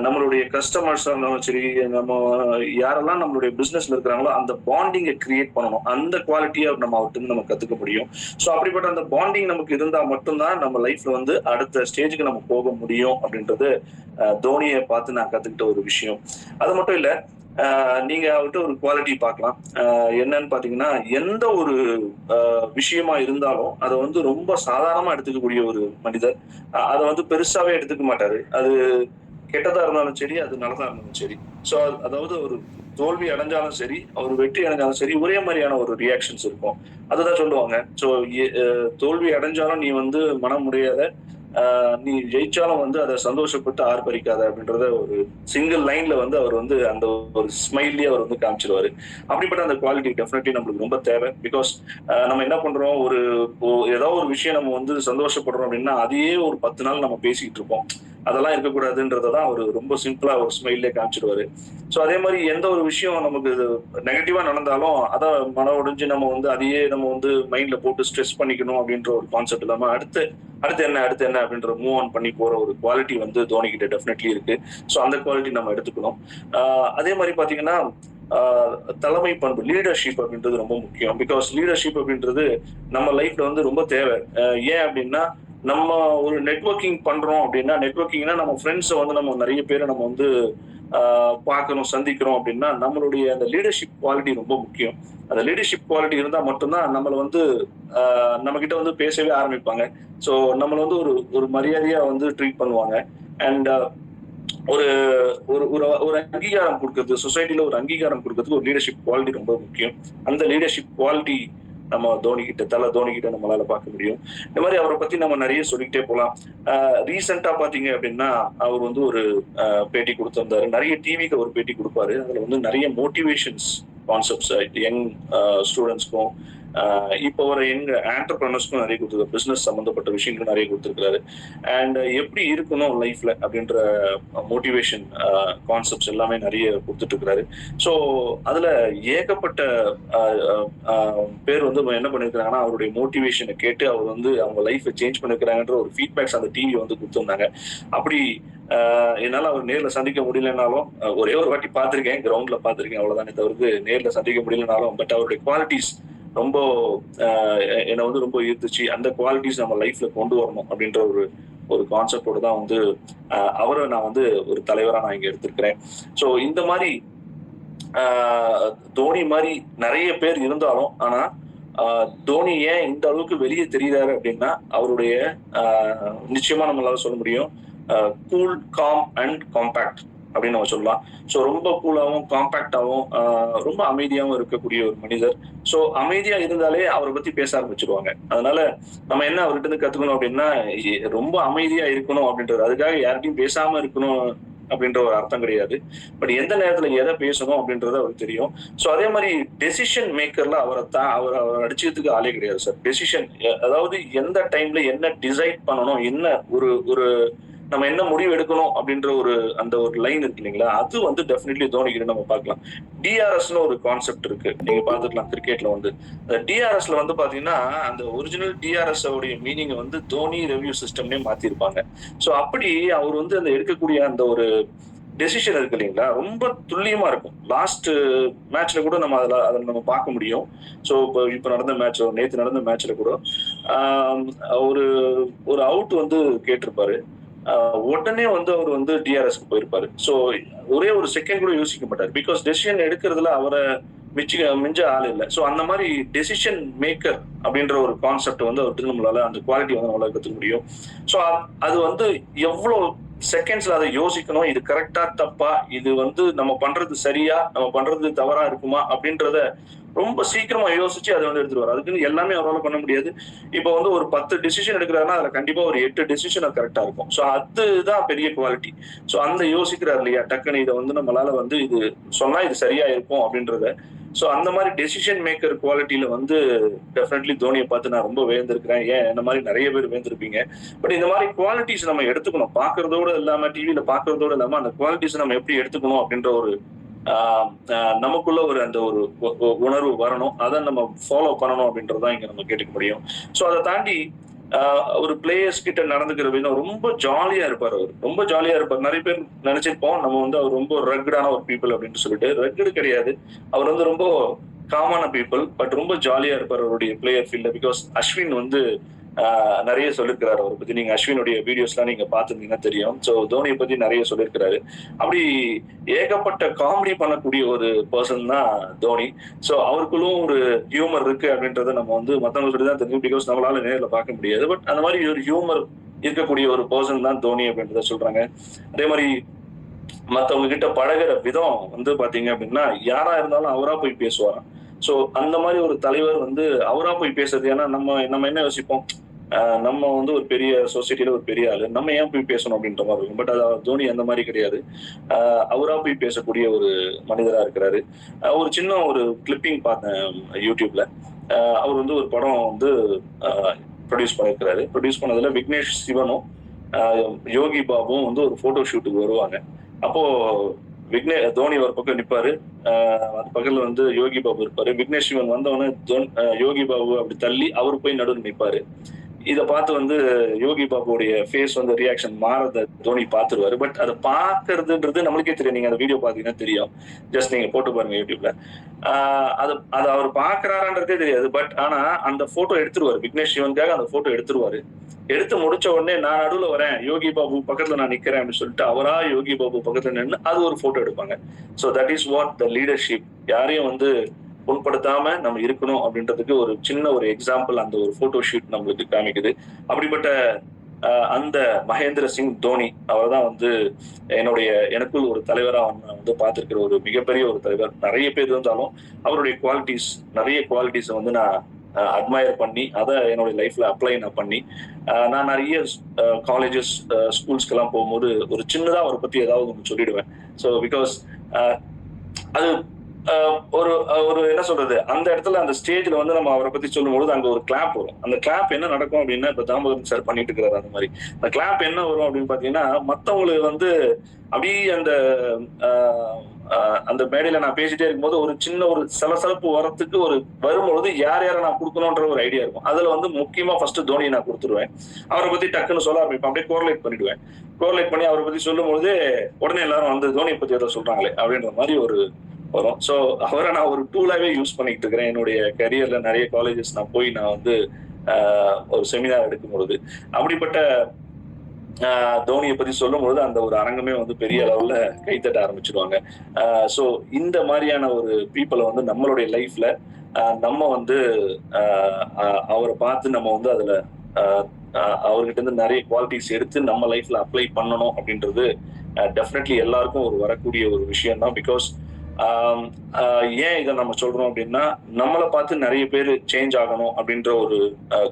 S2: நம்மளுடைய கஸ்டமர்ஸ் இருந்தாலும் சரி, நம்ம யாரெல்லாம் நம்மளுடைய பிசினஸ்ல இருக்கிறாங்களோ அந்த பாண்டிங்கை கிரியேட் பண்ணணும். அந்த குவாலிட்டியை நம்ம அவர்கிட்ட நம்ம கத்துக்க முடியும். ஸோ அப்படிப்பட்ட அந்த பாண்டிங் நமக்கு இருந்தா மட்டும்தான் நம்ம லைஃப்ல வந்து அடுத்த ஸ்டேஜுக்கு நம்ம போக முடியும் அப்படின்றது தோனியை பார்த்து நான் கத்துக்கிட்ட ஒரு விஷயம். அது மட்டும் இல்ல, நீங்க அவர்கிட்ட ஒரு குவாலிட்டி பார்க்கலாம். என்னன்னு பாத்தீங்கன்னா எந்த ஒரு விஷயமா இருந்தாலும் அதை வந்து ரொம்ப சாதாரணமா எடுத்துக்கக்கூடிய ஒரு மனிதர். அதை வந்து பெருசாவே எடுத்துக்க மாட்டாரு. அது கெட்டதா இருந்தாலும் சரி, அது நல்லதா இருந்தாலும் சரி. ஸோ அதாவது ஒரு தோல்வி அடைஞ்சாலும் சரி, அவர் வெற்றி அடைஞ்சாலும் சரி, ஒரே மாதிரியான ஒரு ரியாக்ஷன்ஸ் இருக்கும். அதுதான் சொல்லுவாங்க. ஸோ தோல்வி அடைஞ்சாலும் நீ வந்து மனம் முடியாத, நீ ஜெயிச்சாலும் வந்து அதை சந்தோஷப்பட்டு ஆர்ப்பரிக்காத அப்படின்றத ஒரு சிங்கிள் லைன்ல வந்து அவர் வந்து அந்த ஒரு ஸ்மைல்லயே அவர் வந்து காமிச்சிருவாரு. அப்படிப்பட்ட அந்த குவாலிட்டி டெஃபினெட்லி நம்மளுக்கு ரொம்ப தேவை. பிகாஸ் நம்ம என்ன பண்றோம், ஏதாவது ஒரு விஷயம் நம்ம வந்து சந்தோஷப்படுறோம் அப்படின்னா அதையே ஒரு 10 நாள் நம்ம பேசிக்கிட்டு இருப்போம். அதெல்லாம் இருக்கக்கூடாதுன்றதான் அவர் ரொம்ப சிம்பிளா ஒரு ஸ்மைல்லே காமிச்சிருவாரு. ஸோ அதே மாதிரி எந்த ஒரு விஷயம் நமக்கு நெகட்டிவா நடந்தாலும் அதை மன உடைஞ்சு நம்ம வந்து அதையே நம்ம வந்து மைண்ட்ல போட்டு ஸ்ட்ரெஸ் பண்ணிக்கணும் அப்படின்ற ஒரு கான்செப்ட் இல்லாம அடுத்து என்ன அப்படின்ற மூவ் ஆன் பண்ணி போற ஒரு குவாலிட்டி வந்து தோனி கிட்ட டெஃபினெட்லி இருக்கு. ஸோ அந்த குவாலிட்டி நம்ம எடுத்துக்கணும். அதே மாதிரி பாத்தீங்கன்னா தலைமை பண்பு, லீடர்ஷிப் அப்படின்றது ரொம்ப முக்கியம். பிகாஸ் லீடர்ஷிப் அப்படின்றது நம்ம லைஃப்ல வந்து ரொம்ப தேவை. ஏன் அப்படின்னா நம்ம ஒரு நெட்வொர்க்கிங் பண்றோம் அப்படின்னா, நெட்வொர்க்கிங்னா நம்ம ஃப்ரெண்ட்ஸை வந்து நம்ம நிறைய பேரை நம்ம வந்து பார்க்கணும், சந்திக்கிறோம் அப்படின்னா நம்மளுடைய அந்த லீடர்ஷிப் குவாலிட்டி ரொம்ப முக்கியம். அந்த லீடர்ஷிப் குவாலிட்டி இருந்தா மட்டும்தான் நம்மள வந்து நம்ம கிட்ட வந்து பேசவே ஆரம்பிப்பாங்க. ஸோ நம்மள வந்து ஒரு ஒரு மரியாதையா வந்து ட்ரீட் பண்ணுவாங்க. அண்ட் ஒரு ஒரு ஒரு ஒரு அங்கீகாரம் கொடுக்கறது, சொசைட்டில ஒரு அங்கீகாரம் கொடுக்கறதுக்கு ஒரு லீடர்ஷிப் குவாலிட்டி ரொம்ப முக்கியம். அந்த லீடர்ஷிப் குவாலிட்டி நம்ம தோனி கிட்ட, தோனி கிட்ட நம்மளால பார்க்க முடியும். இந்த மாதிரி அவரை பத்தி நம்ம நிறைய சொல்லிக்கிட்டே போலாம். ரீசெண்டா பாத்தீங்க அப்படின்னா அவர் வந்து ஒரு பேட்டி கொடுத்திருந்தாரு. நிறைய டிவிக்கு ஒரு பேட்டி கொடுப்பாரு. அதுல வந்து நிறைய மோட்டிவேஷன்ஸ் கான்செப்ட்ஸ் யங் ஸ்டூடெண்ட்ஸ்க்கும் இப்போ வர யங் ஆண்டர்பிரனர்ஸ்க்கும் நிறைய கொடுத்துருக்காரு. பிசினஸ் சம்பந்தப்பட்ட விஷயங்கள் நிறைய கொடுத்துருக்காரு. அண்ட் எப்படி இருக்கணும் லைஃப்ல அப்படின்ற மோட்டிவேஷன் கான்செப்ட்ஸ் எல்லாமே நிறைய கொடுத்துட்டு இருக்கிறாரு. ஸோ அதுல ஏகப்பட்ட பேர் வந்து என்ன பண்ணிருக்காங்கன்னா அவருடைய மோட்டிவேஷனை கேட்டு அவர் வந்து அவங்க லைஃபை சேஞ்ச் பண்ணிருக்கிறாங்கன்ற ஒரு ஃபீட்பேக்ஸ் அந்த டிவி வந்து கொடுத்துருந்தாங்க. அப்படி என்னால அவர் நேர்ல சந்திக்க முடியலனாலும் ஒரே ஒரு வாட்டி பார்த்திருக்கேன், கிரவுண்ட்ல பார்த்திருக்கேன், அவ்வளவுதானே தவிர்த்து நேர்ல சந்திக்க முடியலனாலும் பட் அவருடைய குவாலிட்டிஸ் ரொம்ப என்னை வந்து ரொம்ப ஈர்த்துச்சு. அந்த குவாலிட்டிஸ் நம்ம லைஃப்ல கொண்டு வரணும் அப்படின்ற ஒரு ஒரு கான்செப்டோட தான் வந்து அவரை நான் வந்து ஒரு தலைவரா நான் இங்க எடுத்திருக்கிறேன். ஸோ இந்த மாதிரி தோனி மாதிரி நிறைய பேர் இருந்தாலும் ஆனா தோனி ஏன் இந்த அளவுக்கு வெளியே தெரியுறாரு அப்படின்னா அவருடைய நிச்சயமா நம்மளால சொல்ல முடியும் கூல், காம் அண்ட் காம்பேக்ட் அப்படின்னு நம்ம சொல்லலாம். ஸோ ரொம்ப கூலாகவும் காம்பேக்டாகவும் ரொம்ப அமைதியாகவும் இருக்கக்கூடிய ஒரு மனிதர். ஸோ அமைதியா இருந்தாலே அவரை பத்தி பேச ஆரம்பிச்சிருவாங்க. அதனால நம்ம என்ன அவர்கிட்ட இருந்து கத்துக்கணும் அப்படின்னா ரொம்ப அமைதியா இருக்கணும் அப்படின்றது. அதுக்காக யார்கிட்டையும் பேசாம இருக்கணும் அப்படின்ற ஒரு அர்த்தம் கிடையாது. பட் எந்த நேரத்துல எதை பேசணும் அப்படின்றது அவருக்கு தெரியும். ஸோ அதே மாதிரி டெசிஷன் மேக்கர்ல அவர் அடிச்சதுக்கு ஆளே கிடையாது சார். டெசிஷன் அதாவது எந்த டைம்ல என்ன டிசைட் பண்ணணும், என்ன ஒரு ஒரு நம்ம என்ன முடிவு எடுக்கணும் அப்படின்ற ஒரு அந்த ஒரு லைன் இருக்கு இல்லைங்களா, அது வந்து டெஃபினெட்லி தோனி கிட்ட நம்ம பார்க்கலாம். டிஆர்எஸ்னு ஒரு கான்செப்ட் இருக்கு, நீங்க பார்த்துக்கலாம் கிரிக்கெட்ல வந்து. அந்த டிஆர்எஸ்ல வந்து பாத்தீங்கன்னா அந்த ஒரிஜினல் டிஆர்எஸ் உடைய மீனிங் வந்து தோனி ரெவ்யூ சிஸ்டம்னே மாத்திருப்பாங்க. ஸோ அப்படி அவர் வந்து அந்த எடுக்கக்கூடிய அந்த ஒரு டெசிஷன் இருக்கு இல்லைங்களா, ரொம்ப துல்லியமா இருக்கும். லாஸ்ட் மேட்ச்ல கூட நம்ம அதை நம்ம பார்க்க முடியும். ஸோ இப்போ நடந்த மேட்ச், நேற்று நடந்த மேட்ச்ல கூட ஒரு ஒரு அவுட் வந்து கேட்டிருப்பாரு. உடனே வந்து அவர் வந்து டிஆர்எஸ்க்கு போயிருப்பாரு. ஸோ ஒரே ஒரு செகண்ட் கூட யோசிக்க மாட்டார். பிகாஸ் டெசிஷன் எடுக்கிறதுல அவரை மிஞ்ச ஆள் இல்லை. ஸோ அந்த மாதிரி டெசிஷன் மேக்கர் அப்படின்ற ஒரு கான்செப்ட் வந்து அவருக்கு நம்மளால அந்த குவாலிட்டி வந்து நம்மளால கற்றுக்க முடியும். ஸோ அது வந்து எவ்வளவு செகண்ட்ஸ்ல அதை யோசிக்கணும், இது கரெக்டா தப்பா, இது வந்து நம்ம பண்றது சரியா, நம்ம பண்றது தவறா இருக்குமா அப்படின்றத ரொம்ப சீக்கிரமா யோசிச்சு அதை வந்து எடுத்துருவாரு. அதுக்குன்னு எல்லாமே அவரால் பண்ண முடியாது. இப்போ வந்து ஒரு 10 டிசிஷன் எடுக்கிறாருன்னா அதுல கண்டிப்பா ஒரு 8 டிசிஷன் கரெக்டா இருக்கும். ஸோ அதுதான் பெரிய குவாலிட்டி. ஸோ அந்த யோசிக்கிறாரு இல்லையா, டக்குன்னு இதை வந்து நம்மளால வந்து இது சொன்னா இது சரியா இருக்கும் அப்படின்றத. ஸோ அந்த மாதிரி டெசிஷன் மேக்கர் குவாலிட்டியில வந்து டெஃபினெட்லி தோனியை பார்த்து நான் ரொம்ப வேந்திருக்கிறேன். ஏன் இந்த மாதிரி நிறைய பேர் வேந்திருப்பீங்க. பட் இந்த மாதிரி குவாலிட்டிஸ் நம்ம எடுத்துக்கணும். பாக்குறதோட இல்லாம, டிவியில பாக்குறதோட இல்லாம அந்த குவாலிட்டிஸ் நம்ம எப்படி எடுத்துக்கணும் அப்படின்ற ஒரு நமக்குள்ள ஒரு அந்த ஒரு உணர்வு வரணும். அதை நம்ம ஃபாலோ பண்ணணும் அப்படின்றதான் இங்க நம்ம கேட்டுக்க முடியும். ஸோ அதை தாண்டி ஒரு பிளேயர்ஸ் கிட்ட நடந்துக்கிற விதம் ரொம்ப ஜாலியா இருப்பார். அவர் ரொம்ப ஜாலியா இருப்பார். நிறைய பேர் நினைச்சிருப்போம் நம்ம வந்து அவர் ரொம்ப ரக்கடான ஒரு பீப்புள் அப்படின்னு சொல்லிட்டு. ரக்கடு கிடையாது, அவர் வந்து ரொம்ப காமான பீப்புள். பட் ரொம்ப ஜாலியா இருப்பார் அவருடைய பிளேயர் ஃபீல்ட்ல. பிகாஸ் அஸ்வின் வந்து நிறைய சொல்லியிருக்கிறாரு அவரை பத்தி. நீங்க அஸ்வினுடைய வீடியோஸ் எல்லாம் நீங்க பாத்துருந்தீங்கன்னா தெரியும். ஸோ தோனியை பத்தி நிறைய சொல்லியிருக்கிறாரு. அப்படி ஏகப்பட்ட காமெடி பண்ணக்கூடிய ஒரு பர்சன் தான் தோனி. ஸோ அவருக்குள்ளும் ஒரு ஹியூமர் இருக்கு அப்படின்றத நம்ம வந்து மத்தவங்க சொல்லி தான் தெரியும். பிகாஸ் நம்மளால நேரில் பார்க்க முடியாது. பட் அந்த மாதிரி ஒரு ஹியூமர் இருக்கக்கூடிய ஒரு பர்சன் தான் தோனி அப்படின்றத சொல்றாங்க. அதே மாதிரி மத்தவங்க கிட்ட பழகிற விதம் வந்து பாத்தீங்க அப்படின்னா யாரா இருந்தாலும் அவரா போய் பேசுவாராம். ஸோ அந்த மாதிரி ஒரு தலைவர் வந்து அவரா போய் பேசுறது. ஏன்னா நம்ம என்ன யோசிப்போம், நம்ம வந்து ஒரு பெரிய சொசைட்டில ஒரு பெரிய ஆளு, நம்ம ஏன் போய் பேசணும் அப்படின்ற மாதிரி இருக்கும். பட் தோனி அந்த மாதிரி கிடையாது. அவரா போய் பேசக்கூடிய ஒரு மனிதரா இருக்கிறாரு. ஒரு சின்ன ஒரு கிளிப்பிங் பார்த்தேன் யூடியூப்ல. அவர் வந்து ஒரு படம் வந்து ப்ரொடியூஸ் பண்ணிருக்கிறாரு. ப்ரொடியூஸ் பண்ணதுல விக்னேஷ் சிவனும் யோகி பாபுவும் வந்து ஒரு போட்டோ ஷூட்டுக்கு வருவாங்க. அப்போ தோனி ஒரு பக்கம் நிப்பாரு, அந்த பக்கத்துல வந்து யோகி பாபு இருப்பாரு. விக்னேஷ் சிவன் வந்தவொடனே யோகி பாபு அப்படி தள்ளி அவரு போய் நடுவில் நிற்பாரு. இத பார்த்து வந்து யோகி பாபுடைய ஃபேஸ் வந்து ரியாக்ஷன் மாறத தோனி பார்த்துருவாரு. பட் அத பார்க்கறதுன்றது நம்மளுக்கே தெரியும். நீங்க அந்த வீடியோ பார்த்தீங்கன்னா தெரியும். ஜஸ்ட் நீங்க போட்டு பாருங்க YouTubeல. ஆ அது அத அவர் பார்க்குறாரான்றதே தெரியாது. பட் ஆனா அந்த ஃபோட்டோ எடுத்துருவாரு. விக்னேஷ் சிவனுக்காக அந்த ஃபோட்டோ எடுத்துருவாரு. எடுத்து முடிச்ச உடனே நான் நடுவுல வரேன். யோகி பாபு பக்கத்துல நான் நிக்கிறேன் அப்படின்னு சொல்லிட்டு அவரா யோகி பாபு பக்கத்துல நின்னு அது ஒரு ஃபோட்டோ எடுப்பாங்க. So that is what the leadership. யாரையும் வந்து புண்படுத்தாம நம்ம இருக்கணும் அப்படின்றதுக்கு ஒரு சின்ன ஒரு எக்ஸாம்பிள் அந்த ஒரு போட்டோ ஷூட் நம்மளுக்கு காமிக்குது. அப்படிப்பட்ட அந்த மகேந்திர சிங் தோனி அவர் தான் வந்து எனக்குள் ஒரு தலைவரா வந்து பார்த்திருக்கிற ஒரு மிகப்பெரிய ஒரு தலைவர். நிறைய பேர் இருந்தாலும் அவருடைய நிறைய குவாலிட்டிஸை வந்து நான் அட்மயர் பண்ணி அதை என்னுடைய லைஃப்ல அப்ளை நான் பண்ணி நான் நிறைய காலேஜஸ் ஸ்கூல்ஸ்க்கெல்லாம் போகும்போது ஒரு சின்னதா அவரை பத்தி ஏதாவது ஒன்று சொல்லிடுவேன். ஸோ பிகாஸ் அது ஒரு ஒரு என்ன சொல்றது, அந்த இடத்துல அந்த ஸ்டேஜ்ல வந்து நம்ம அவரை பத்தி சொல்லும்போது அங்க ஒரு கிளாப் வரும். அந்த கிளாப் என்ன நடக்கும் அப்படின்னா, இப்ப தாமோதரன் சார் பண்ணிட்டு இருக்கிறாரு அந்த மாதிரி. அந்த கிளாப் என்ன வரும் அப்படின்னு பாத்தீங்கன்னா, மத்தவங்களுக்கு வந்து அப்படியே அந்த அந்த மேடையில நான் பேசிட்டே இருக்கும்போது ஒரு சின்ன ஒரு சலசலப்பு வரத்துக்கு வரும்பொழுது யார் யாரை நான் கொடுக்கணும்ன்ற ஒரு ஐடியா இருக்கும். அதுல வந்து முக்கியமா ஃபர்ஸ்ட் தோனியை நான் கொடுத்துருவேன். அவரை பத்தி டக்குன்னு சொல்ல ஆரம்பிப்பேன். அப்படியே கோரிலேட் பண்ணிடுவேன். கோரிலேட் பண்ணி அவரை பத்தி சொல்லும் பொழுது உடனே எல்லாரும் வந்து தோனியை பத்தி ஏதோ சொல்றாங்களே அப்படின்ற மாதிரி ஒரு வரும். ஸோ அவரை நான் ஒரு டூலாவே யூஸ் பண்ணிட்டு இருக்கிறேன். என்னுடைய கரியர்ல நிறைய காலேஜஸ் நான் போய் நான் வந்து ஒரு செமினார் எடுக்கும் பொழுது அப்படிப்பட்ட தோனியை பத்தி சொல்லும் பொழுது அந்த ஒரு அரங்கமே வந்து பெரிய அளவுல கைத்தட்ட ஆரம்பிச்சிருவாங்க. ஸோ இந்த மாதிரியான ஒரு பீப்புளை வந்து நம்மளுடைய லைஃப்ல நம்ம வந்து அவரை பார்த்து நம்ம வந்து அதுல அவர்கிட்ட இருந்து நிறைய குவாலிட்டிஸ் எடுத்து நம்ம லைஃப்ல அப்ளை பண்ணணும் அப்படின்றது டெஃபினெட்லி எல்லாருக்கும் ஒரு வரக்கூடிய ஒரு விஷயம் தான். பிகாஸ் ஏன் இதை நம்ம சொல்றோம் அப்படின்னா, நம்மளை பார்த்து நிறைய பேர் சேஞ்ச் ஆகணும் அப்படின்ற ஒரு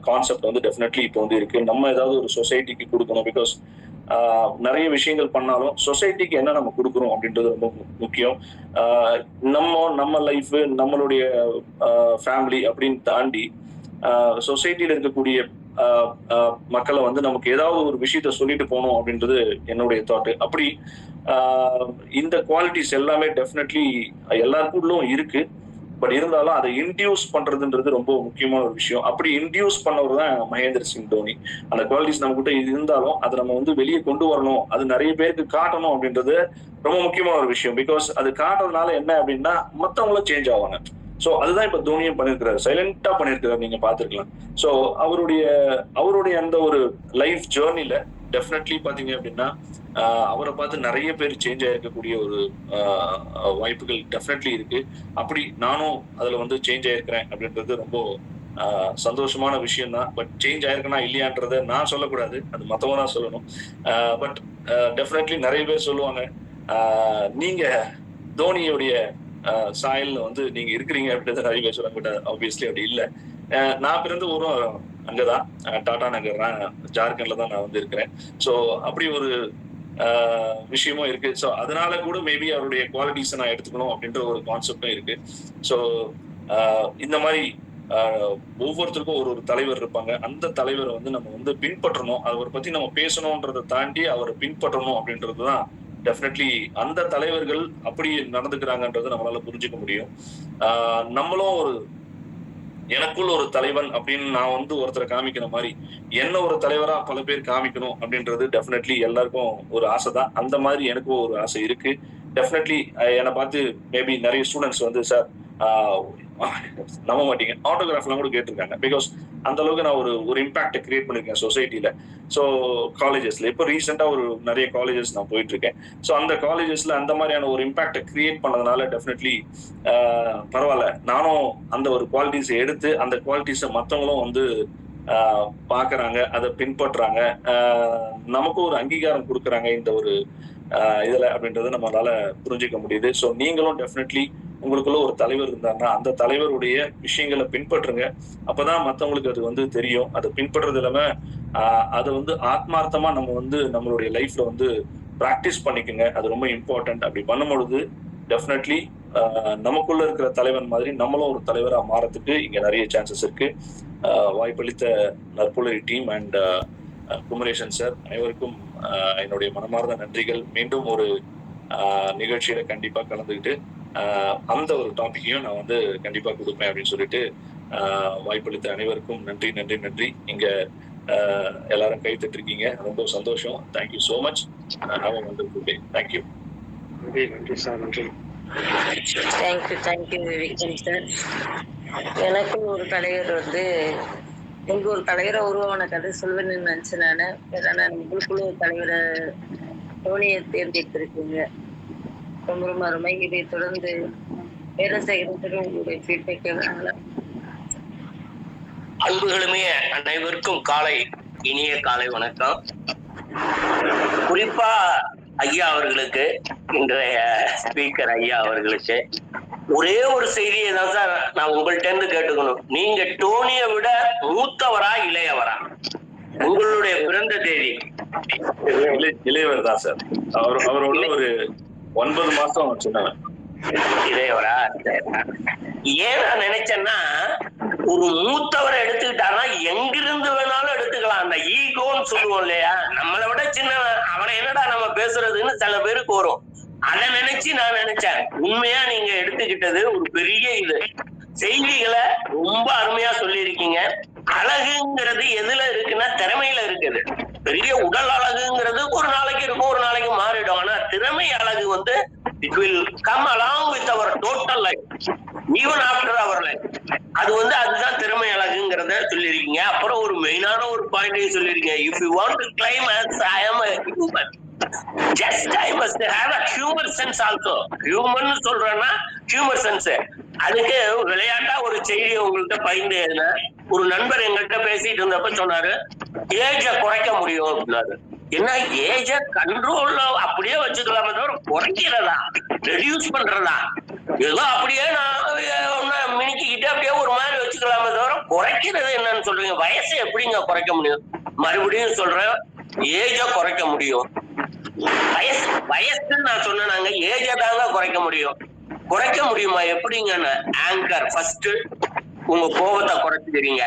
S2: கான்செப்ட் வந்து டெஃபினெட்லி இப்போ வந்து இருக்கு. நம்ம ஏதாவது ஒரு சொசைட்டிக்கு கொடுக்கணும். பிகாஸ் நிறைய விஷயங்கள் பண்ணாலும் சொசைட்டிக்கு என்ன நம்ம கொடுக்குறோம் அப்படின்றது ரொம்ப முக்கியம். நம்ம லைஃப், நம்மளுடைய ஃபேமிலி அப்படின்னு தாண்டி சொசைட்டில இருக்கக்கூடிய மக்களை வந்து நமக்கு ஏதாவது ஒரு விஷயத்த சொல்லிட்டு போகணும் அப்படின்றது என்னுடைய தாட். அப்படி இந்த குவாலிட்டிஸ் எல்லாமே டெஃபினெட்லி எல்லாருக்குள்ளும் இருக்கு. பட் இருந்தாலும் அதை இன்டியூஸ் பண்றதுன்றது ரொம்ப முக்கியமான ஒரு விஷயம். அப்படி இன்டியூஸ் பண்ணவர் தான் மகேந்திர சிங் தோனி. அந்த குவாலிட்டிஸ் நம்ம கிட்ட இருந்தாலும் அதை நம்ம வந்து வெளியே கொண்டு வரணும், அது நிறைய பேருக்கு காட்டணும் அப்படின்றது ரொம்ப முக்கியமான ஒரு விஷயம். பிகாஸ் அது காட்டுறதுனால என்ன அப்படின்னா மத்தவங்களும் சேஞ்ச் ஆவாங்க. சோ அதுதான் இப்ப தோனியும் பண்ணிருக்கிறாரு. சைலண்டா பண்ணிருக்கிறாரு, நீங்க பாத்துருக்கலாம். சோ அவருடைய அந்த ஒரு லைஃப் ஜேர்னில டெஃபினெட்லி பாத்தீங்க அப்படின்னா அவரை பார்த்து நிறைய பேர் சேஞ்ச் ஆயிருக்கக்கூடிய ஒரு வாய்ப்புகள் டெஃபினெட்லி இருக்கு. அப்படி நானும் அதுல வந்து சேஞ்ச் ஆயிருக்கிறேன் அப்படின்றது ரொம்ப சந்தோஷமான விஷயம் தான். பட் சேஞ்ச் ஆயிருக்கனா இல்லையான்றத நான் சொல்லக்கூடாது, அது மத்தவங்க தான் சொல்லணும். பட் டெஃபினெட்லி நிறைய பேர் சொல்லுவாங்க, நீங்க தோனியுடைய சாயல்ல வந்து நீங்க இருக்கிறீங்க அப்படின்றத நிறைய பேர் சொல்லுவாங்க. பட் ஆப்வியஸ்லி அப்படி இல்லை. நான் பிறந்த ஊரும் அங்கதான், டாடா நகர் தான், ஜார்க்கண்ட்ல தான் நான் வந்து இருக்கிறேன். ஸோ அப்படி ஒரு விஷயமும் இருக்கு. ஸோ அதனால கூட மேபி அவருடைய குவாலிட்டிஸை நான் எடுத்துக்கணும் அப்படின்ற ஒரு கான்செப்டும் இருக்கு. ஸோ இந்த மாதிரி ஒவ்வொருத்தருக்கும் ஒரு தலைவர் இருப்பாங்க. அந்த தலைவரை வந்து நம்ம வந்து பின்பற்றணும். அவரை பத்தி நம்ம பேசணும்ன்றதை தாண்டி அவரை பின்பற்றணும் அப்படின்றதுதான் டெஃபினெட்லி அந்த தலைவர்கள் அப்படி நடந்துக்கிறாங்கன்றதை நம்மளால புரிஞ்சுக்க முடியும். நம்மளும் எனக்குள்ள ஒரு தலைவன் அப்படின்னு நான் வந்து ஒருத்தரை காமிக்கிற மாதிரி என்ன ஒரு தலைவரா பல பேர் காமிக்கணும் அப்படின்றது டெஃபினெட்லி எல்லாருக்கும் ஒரு ஆசை தான். அந்த மாதிரி எனக்கும் ஒரு ஆசை இருக்கு. டெஃபினெட்லி என்னை பார்த்து மேபி நிறைய ஸ்டூடெண்ட்ஸ் வந்து சார் நம்ப மாட்டீங்க, ஆட்டோகிராஃப்லாம் கூட கேட்டிருக்காங்க. பிகாஸ் அந்த அளவுக்கு நான் ஒரு இம்பாக்டை கிரியேட் பண்ணிருக்கேன் சொசைட்டில. ஸோ காலேஜஸ்ல இப்போ ரீசெண்டா நிறைய காலேஜஸ் நான் போயிட்டு இருக்கேன். ஸோ அந்த காலேஜஸ்ல அந்த மாதிரியான ஒரு இம்பாக்டை கிரியேட் பண்ணதுனால டெஃபினெட்லி பரவாயில்ல, நானும் அந்த ஒரு குவாலிட்டிஸை எடுத்து அந்த குவாலிட்டிஸை மற்றவங்களும் வந்து பாக்குறாங்க, அதை பின்பற்றுறாங்க, நமக்கும் ஒரு அங்கீகாரம் கொடுக்குறாங்க இந்த ஒரு இதுல அப்படின்றத நம்மளால புரிஞ்சுக்க முடியுது. ஸோ நீங்களும் டெஃபினெட்லி உங்களுக்குள்ள ஒரு தலைவர் இருந்தாருன்னா அந்த தலைவருடைய விஷயங்களை பின்பற்றுங்க. அப்பதான் மத்தவங்களுக்கு அது வந்து தெரியும். அதை பின்பற்றுறது இல்லாம அதை வந்து ஆத்மார்த்தமா நம்ம வந்து நம்மளுடைய லைஃப்ல வந்து பிராக்டிஸ் பண்ணிக்கோங்க. அது ரொம்ப இம்பார்ட்டன்ட். அப்படி பண்ணும் பொழுது டெஃபினெட்லி நமக்குள்ள இருக்கிற தலைவன் மாதிரி நம்மளும் ஒரு தலைவரா மாறத்துக்கு இங்க நிறைய சான்சஸ் இருக்கு. வாய்ப்பளித்த நற்புலரி டீம் அண்ட் குமரேசன் சார் அனைவருக்கும் என்னுடைய மனமார்ந்த நன்றிகள். மீண்டும் ஒரு நிகழ்ச்சியில கண்டிப்பா கலந்துக்கிட்டு அந்த ஒரு டாபிக்கையும் நான் வந்து கண்டிப்பா கொடுப்பேன் அப்படின்னு சொல்லிட்டு வாய்ப்பளித்த அனைவருக்கும் நன்றி நன்றி நன்றி. இங்க எல்லாரும் கை தட்டிருக்கீங்க, ரொம்ப சந்தோஷம். Thank you so much. Have a wonderful day. Thank you.
S3: நன்றி சார், நன்றி.
S4: Thank you Vikram sir. எனக்கும் ஒரு தலைவர் எங்க ஒரு தலைவரை உருவான கதை சொல்வேன்னு நினைச்சேன் நானு. ஏன்னா உங்களுக்குள்ள ஒரு தலைவரை தோனியை தேர்ந்தெடுத்திருக்கீங்க. ரொம்ப ரொம்ப அருமை. இதை தொடர்ந்து வேலை செய்கிறதுக்கு உங்களுடைய ஃபீட்பேக் எவ்வளோ?
S5: அன்புகளுமே அனைவருக்கும் இனிய காலை வணக்கம். குறிப்பா ஐயா அவர்களுக்கு, இன்றைய ஸ்பீக்கர் ஐயா அவர்களுக்கு ஒரே ஒரு செய்தியை தான் சார் நான் உங்கள்ட்ட இருந்து கேட்டுக்கணும். நீங்க டோனியை விட மூத்தவரா இளையவரா? உங்களுடைய பிறந்த தேதி?
S2: இளையவர் தான் சார். அவரோட ஒரு 9 மாசம் சொன்னாங்க.
S5: இளையவரா? ஏன் நான் நினைச்சேன்னா, ஒரு மூத்தவரை எடுத்துக்கிட்டாருன்னா எங்கிருந்து வேணாலும் எடுத்துக்கலாம். அந்த ஈகோன்னு சொல்லுவோம் இல்லையா, நம்மளை விட சின்னவன், அவனை என்னடா நம்ம பேசுறதுன்னு சில பேருக்கு வரும். அதை நினைச்சு நான் நினைச்சேன். உண்மையா நீங்க எடுத்துக்கிட்டது ஒரு பெரிய இது. செய்திகளை ரொம்ப அருமையா சொல்லியிருக்கீங்க. அழகுங்கிறது எதுல இருக்குன்னா திறமையில இருக்குது. பெரிய உடல் அழகுங்கிறது ஒரு நாளைக்கு இருக்கும், ஒரு நாளைக்கு மாறிடும். ஆனா திறமை அழகு it will come along with our total life, even after our life. அதுதான் திறமை அழகுங்கிறத சொல்லியிருக்கீங்க. அப்புறம் ஒரு மெயினான ஒரு பாயிண்டையும் சொல்லியிருக்கீங்க. if you want to claim as I am a human, just I must have a humor sense also. human சொல்றேன்னா humor sense. அதுக்கு விளையாட்டா ஒரு செய்தியை உங்கள்கிட்ட பகிர்ந்து, ஒரு நண்பர் எங்கள்கிட்ட பேசிட்டு இருந்தப்ப சொன்னாரு, ஏஜ குறைக்க முடியும் அப்படின்னாரு. என்ன ஏஜ கண்ட்ரோல்ல அப்படியே வச்சுக்கலாமே தவிர குறைக்கிறதா, ரெடியூஸ் பண்றதா, ஏதோ அப்படியே நான் மினிக்கிட்டு அப்படியே ஒரு மாதிரி வச்சுக்கலாமே தவிர குறைக்கிறது என்னன்னு சொல்றீங்க? வயசை எப்படிங்க குறைக்க முடியும்? மறுபடியும் சொல்றேன், ஏஜ குறைக்க முடியும். வயசுன்னு நான் சொன்னாங்க, ஏஜ தாங்க குறைக்க முடியும். குறைக்க முடியுமா? எப்படிங்கன்னு ஆங்கர் ஃபர்ஸ்ட் உங்க கோபத்தை குறைச்சுக்கிறீங்க.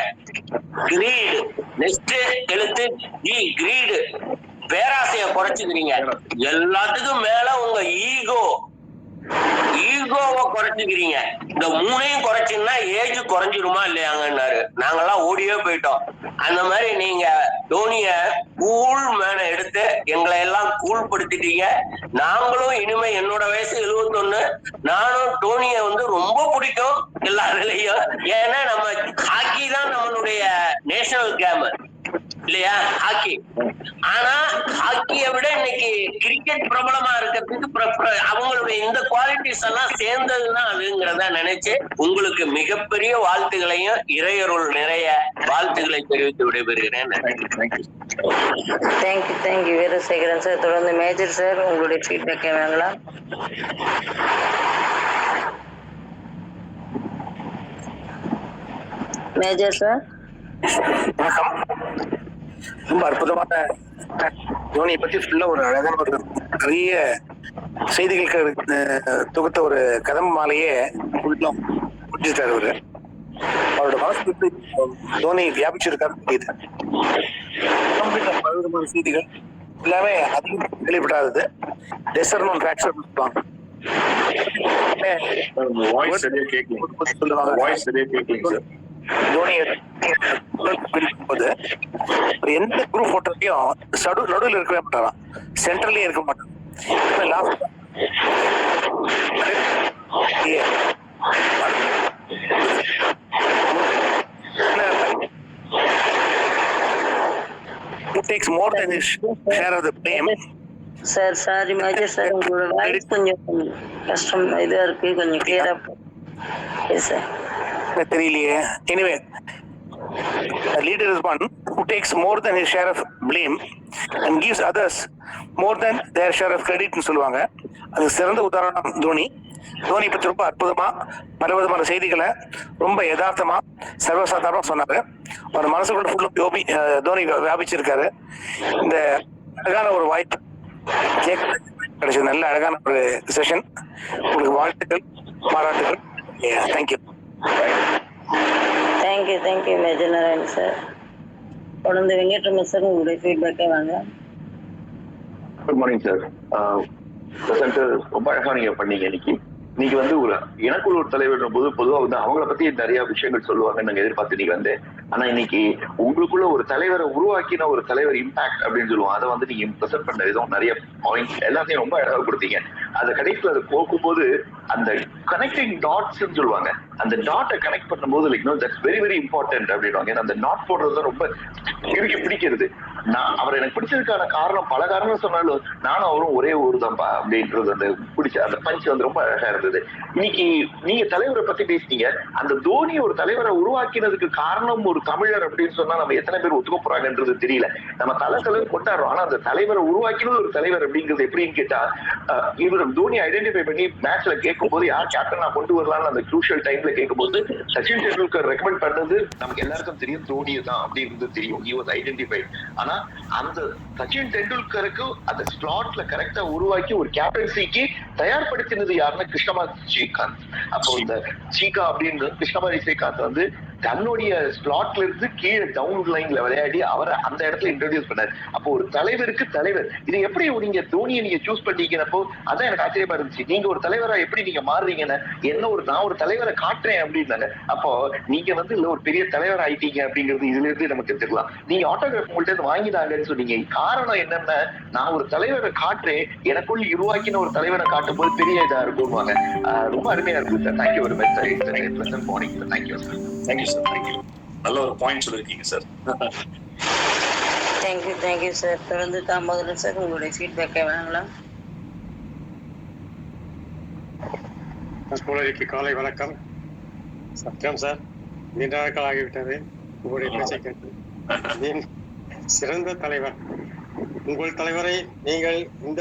S5: கிரீடு நெக்ஸ்ட் எழுத்து ஜி, கிரீடு பேராசைய குறைச்சுக்கிறீங்க. எல்லாத்துக்கும் மேல உங்க ஈகோவை குறைச்சுக்கிறீங்க. இந்த 3ஐயும் குறைச்சுன்னா ஏஜ் குறைஞ்சிருமா இல்லையாங்கன்னாரு. நாங்கெல்லாம் ஓடியே போயிட்டோம். அந்த மாதிரி நீங்க டோனிய கூல் மேன எடுத்து எங்களை எல்லாம் கூல் படுத்திட்டீங்க. நாங்களும் இனிமே, என்னோட வயசு 71, நானும் டோனிய ரொம்ப பிடிக்கும் எல்லாருலயும். ஏன்னா நம்ம ஹாக்கி தான் நம்மளுடைய நேஷனல் கேம் இல்லையா, ஹாக்கி. ஆனா ஹாக்கியை விட இன்னைக்கு கிரிக்கெட் பிரபலமா இருக்கிறதுக்கு அவங்களுடைய இந்த குவாலிட்டிஸ் எல்லாம் சேர்ந்ததுதான் அதுங்கிறத நினைச்சு உங்களுக்கு மிகப்பெரிய வாழ்த்துக்களையும் இறையருள் நிறைய வாழ்த்துக்களை தெரிவித்து விடைபெறுகிறேன்.
S4: Thank you Veerasekaran sir. தொடர்ந்து மேஜர் சார், உங்களுடைய ஃபீட்பேக் வாங்கலாம். மேஜர் சார்
S3: வணக்கம். ரொம்ப அற்புதமான தோனியை பத்தி ஃபுல்லா ஒரு அழகான ஒரு நிறைய செய்திகளுக்கு தொகுத்த ஒரு கதம்ப மாலையே முடிஞ்சிட்டாரு அவரு. அவரோட மனசுக்கு தோனி வியாபிச்சிருக்காரு தெரியுது. பலவிதமான செய்திகள் எல்லாமே அதிகம் கேள்விப்படாதது. டெசர்னோன் ஃபிராக்சர் போது எந்த குரூப் போட்டோலையும் நடுவில் இருக்கவே மாட்டாராம், சென்ட்ரல்லயே இருக்க மாட்டான். takes more than his share of the blame.
S4: Sir sorry major sir, உங்களோட வாய்ஸ் கொஞ்சம் கஷ்டம் இதா இருக்கு, கொஞ்சம் கிளியரா சார்
S3: தெரியலையே. Anyway, a leader is one who takes more than his share of blame and gives others more than their share of credit னு சொல்லுவாங்க. அது சிறந்த உதாரணம் தோனி. தோனி பற்றி ரொம்ப அற்புதமா பல விதமான செய்திகளை ரொம்ப யதார்த்தமா சர்வசாதாரணமா சொன்னாரு. ஒரு மனசுக்குள்ள ஃபுல்லா தோனி வியாபிச்சிருக்காரு. இந்த அழகான ஒரு வாய்ப்பு கிடைச்சது, நல்ல அழகான ஒரு செஷன். உங்களுக்கு வாழ்த்துக்கள், பாராட்டுகள். Thank you
S4: major Narayan sir. தொடர்ந்து வெங்கட்ரமன் சார், உங்களுடைய ஃபீட்பேக்கே வாங்க.
S6: Good morning sir. ப்ரெசென்ட் ரொம்ப அழகா நீங்க பண்ணீங்க இன்னைக்கு. நீங்க வந்து ஒரு எனக்குள்ள ஒரு தலைவர் போது பொதுவா வந்து அவங்கள பத்தி நிறைய விஷயங்கள் சொல்லுவாங்கன்னு நாங்க எதிர்பார்த்து நீங்க வந்து, ஆனா இன்னைக்கு உங்களுக்குள்ள ஒரு தலைவரை உருவாக்கின ஒரு தலைவர் இம்பாக்ட் அப்படின்னு சொல்லுவோம். அதை வந்து நீங்க ப்ரெசென்ட் பண்ண விதம் நிறைய பாயிண்ட் எல்லாத்தையும் ரொம்ப அழகா கொடுத்தீங்க. அதை கடைசியில் அதை போகும்போது அந்த கனெக்டிங் டாட்ஸ் சொல்லுவாங்க, அந்த டாட்டை கனெக்ட் பண்ணும்போது like no that's very very important அப்படின்வாங்க. ஏன்னா அந்த நாட் போடுறது ரொம்ப எனக்கு பிடிக்கிறது. நான் அவரை எனக்கு பிடிச்சதுக்கான காரணம் பல காரணம் சொன்னாலும் நானும் அவரும் ஒரே ஊர் தான்ப்பா அப்படின்றது அந்த பிடிச்ச அந்த பஞ்ச் வந்து ரொம்ப அழகா இருந்தது. இன்னைக்கு நீங்க தலைவரை பத்தி பேசினீங்க. அந்த தோனி ஒரு தலைவரை உருவாக்கினதுக்கு காரணம் ஒரு தமிழர் அப்படின்னு சொன்னா நம்ம எத்தனை பேர் ஒத்துக்க போறாங்கன்றது தெரியல. நம்ம தலைவர் கொண்டாடுறோம், ஆனா அந்த தலைவரை உருவாக்கினது ஒரு தலைவர் அப்படிங்கிறது எப்படின்னு கேட்டா, இவர் தோனி ஐடென்டிஃபை பண்ணி மேட்ச்ல கேட்கும் போது யார் கேப்டனா கொண்டு வரலாம்னு அந்த க்ரூஷியல் டைம்ல கேட்கும் போது சச்சின் டெண்டுல்கர் ரெக்கமெண்ட் பண்ணது நமக்கு எல்லாருக்கும் தெரியும், தோனி தான் அப்படின்னு தெரியும். He was identified. ஆனா அந்த சச்சின் டெண்டுல்கருக்கு அந்த ஸ்லாட்ல கரெக்டா உருவாக்கி ஒரு கேப்டன்சிக்கு தயார்படுத்தினது யாருன்னா கிருஷ்ணமாரி ஸ்ரீகாந்த். அப்போ இந்த சீகா அப்படின்னு கிருஷ்ணமாரி ஸ்ரீகாந்த் வந்து தன்னுடைய ஸ்லாட்ல இருந்து கீழே டவுன் லைன்ல விளையாடி அவரை அந்த இடத்துல இன்ட்ரோடியூஸ் பண்ணாரு. அப்போ ஒரு தலைவருக்கு தலைவர். இது எப்படி நீங்க தோனியை நீங்க சூஸ் பண்ணிக்கிறப்போ அதான் எனக்கு ஆச்சரியமா இருந்துச்சு. நீங்க ஒரு தலைவரா எப்படி நீங்க மாறுறீங்கன்னு, நான் ஒரு தலைவரை காட்டுறேன் அப்படின்னாங்க. அப்போ நீங்க வந்து இல்ல ஒரு பெரிய தலைவர் ஆயிட்டீங்க அப்படிங்கிறது இதுல இருந்து நமக்கு தெரியலாம். நீங்க ஆட்டோகிராஃப் உங்கள்ட்ட இருந்து வாங்கினாங்கன்னு சொன்னீங்க. காரணம் என்னன்னா, நான் ஒரு தலைவரை காட்டுறேன், எனக்குள்ள உருவாக்கின ஒரு தலைவரை காட்டும் போது பெரிய இதா இருக்கும்வாங்க. ரொம்ப அருமையா இருக்கு sir. Thank you very much sir. Morning sir. Thank you sir.
S2: Thank you sir. Thank you. நல்ல ஒரு பாயிண்ட் சொல்லியிருக்கீங்க சார்.
S4: Thank you sir. தொடர்ந்து தாமோதரன் சார் உங்களுடைய ஃபீட்பேக்கை வழங்கலாம்.
S7: தற்போதைக்கு காலை வணக்கம். சத்யம் சார், நீண்ட நாட்கள் ஆகிவிட்டது உங்களுடைய பேச்சை கேட்டு. சிறந்த தலைவர், உங்கள் தலைவரை நீங்கள் இந்த